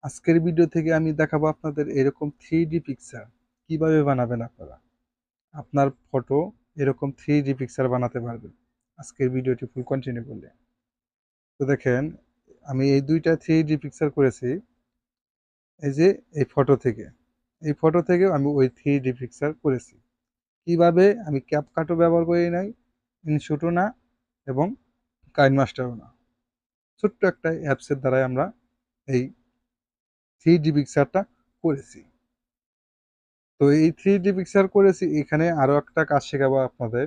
আজকের ভিডিও থেকে আমি দেখাবো আপনাদের এরকম 3D পিকচার কিভাবে বানাবেন আপনারা। আপনার ফটো এরকম 3D পিকচার বানাতে পারবেন আজকের ভিডিওটি ফুল কন্টিনিউ করলে। তো দেখেন, আমি এই দুইটা 3D পিকচার করেছি। এই যে এই ফটো থেকে আমি ওই 3D পিকচার করেছি। কিভাবে? আমি ক্যাপকাটও ব্যবহার করি নাই, ইনশুটও না, এবং কাইনমাস্টারও না। ছোট্ট একটা অ্যাপসের দ্বারাই আমরা এই 3D পিকচারটা করেছি। তো এই 3D পিকচার করেছি, এখানে আরো একটা কাজ শেখাবো আপনাদের।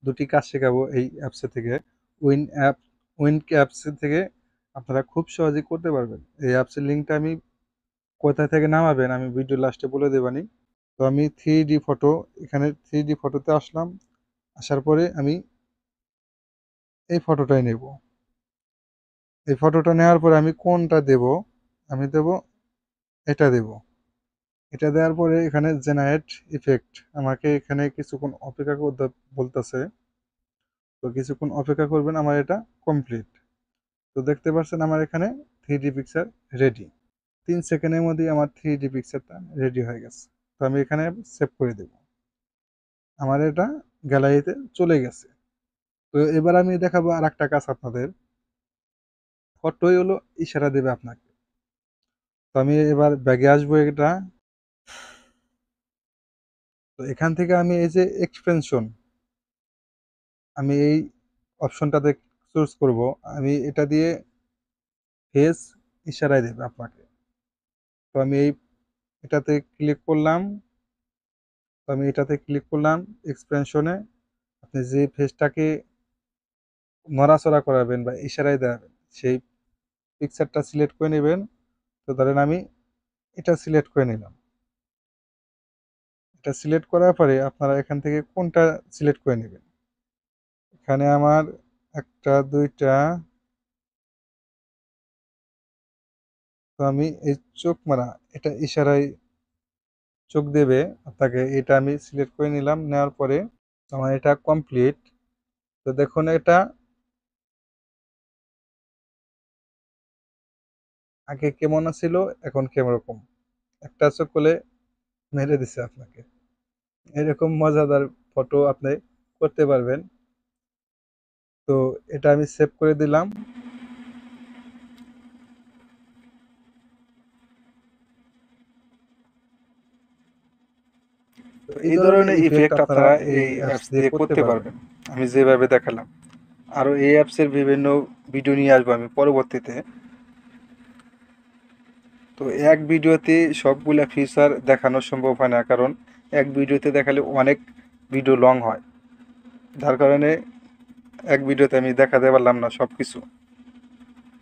দুটি কাজ শেখাবো এই অ্যাপস থেকে। উইন অ্যাপ উইন অ্যাপস থেকে আপনারা খুব সহজেই করতে পারবেন। এই অ্যাপসের লিঙ্কটা আমি কোথা থেকে নামাবেন আমি ভিডিও লাস্টে বলে দেবানি। তো আমি 3D ফটো, এখানে 3D ফটোতে আসলাম। আসার পরে আমি এই ফটোটাই নেব। এই ফটোটা নেওয়ার পরে আমি কোনটা দেব? আমি দেব এটা দেব। এটা দেওয়ার পরে এখানে জেনারেট ইফেক্ট, আমাকে এখানে কিছুক্ষণ অপেক্ষা করতে বলতেছে। তো কিছুক্ষণ অপেক্ষা করবেন, আমার এটা কমপ্লিট। তো দেখতে পাচ্ছেন আমার এখানে 3D পিকচার রেডি। 3 সেকেন্ডের মধ্যেই আমার 3D পিকচারটা রেডি হয়ে গেছে। তো আমি এখানে সেভ করে দেব। আমার এটা গ্যালারিতে চলে গেছে। তো এবার আমি দেখাবো আর একটা কাজ আপনাদের। ফটোই হলো ইশারা দেবে আপনাকে। তো আমি এবার ব্যাগে আসবো এটা। তো এখান থেকে আমি এই যে এক্সপেনশন, আমি এই অপশনটাতে চুজ করব। আমি এটা দিয়ে ফেস ইশারায় দেবে আপনাকে। তো আমি এটাতে ক্লিক করলাম। তো আমি এটাতে ক্লিক করলাম এক্সপেনশনে। আপনি যে ফেসটাকে নড়াচড়া করাবেন বা ইশারায় দেখাবেন সেই পিকচারটা সিলেক্ট করে নেবেন। তো ধরেন আমি এটা সিলেক্ট করে নিলাম। এটা সিলেক্ট করার পরে আপনারা এখান থেকে কোনটা সিলেক্ট করে নেবেন। এখানে আমার একটা দুইটা, তো আমি এই চোখ মারা, এটা ইশারায় চোখ দেবে আপনাকে, এটা আমি সিলেক্ট করে নিলাম। নেওয়ার পরে আমার এটা কমপ্লিট। তো দেখুন এটা আগে কেমন ছিল, এখন কেমন একটা চোখ করলে মেরে দিছে আপনাকে। এরকম মজাদার ফটো আপনি করতে পারবেন। তো এটা আমি সেভ করে দিলাম। তো এই ধরনের ইফেক্ট আপনারা এই অ্যাপস দিয়ে করতে পারবেন, আমি যেভাবে দেখালাম। আরও এই অ্যাপসের বিভিন্ন ভিডিও নিয়ে আসবো আমি পরবর্তীতে। তো এক ভিডিওতে সবগুলা ফিচার দেখানো সম্ভব হয় না, কারণ এক ভিডিওতে দেখালে অনেক ভিডিও লং হয়, যার কারণে এক ভিডিওতে আমি দেখাতে পারলাম না সব কিছু।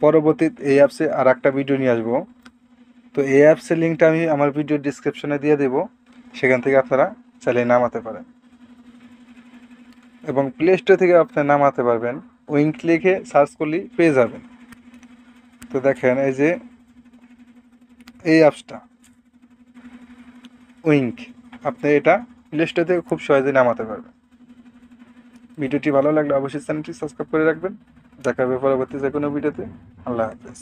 পরবর্তীতে এই অ্যাপসে আর একটা ভিডিও নিয়ে আসবো। তো এই অ্যাপসের লিঙ্কটা আমি আমার ভিডিও ডিসক্রিপশনে দিয়ে দেবো, সেখান থেকে আপনারা চাইলে নামাতে পারেন। এবং প্লে স্টোর থেকে আপনি নামাতে পারবেন, উইঙ্ক লিখে সার্চ করলেই পেয়ে যাবেন। তো দেখেন এই যে এই অ্যাপসটা উইঙ্ক, আপনি এটা প্লে স্টোর থেকে খুব সহজেই নামাতে পারবেন। ভিডিওটি ভালো লাগলে অবশ্যই চ্যানেলটি সাবস্ক্রাইব করে রাখবেন। দেখা হবে পরবর্তী যে কোনো ভিডিওতে। আল্লাহ হাফেজ।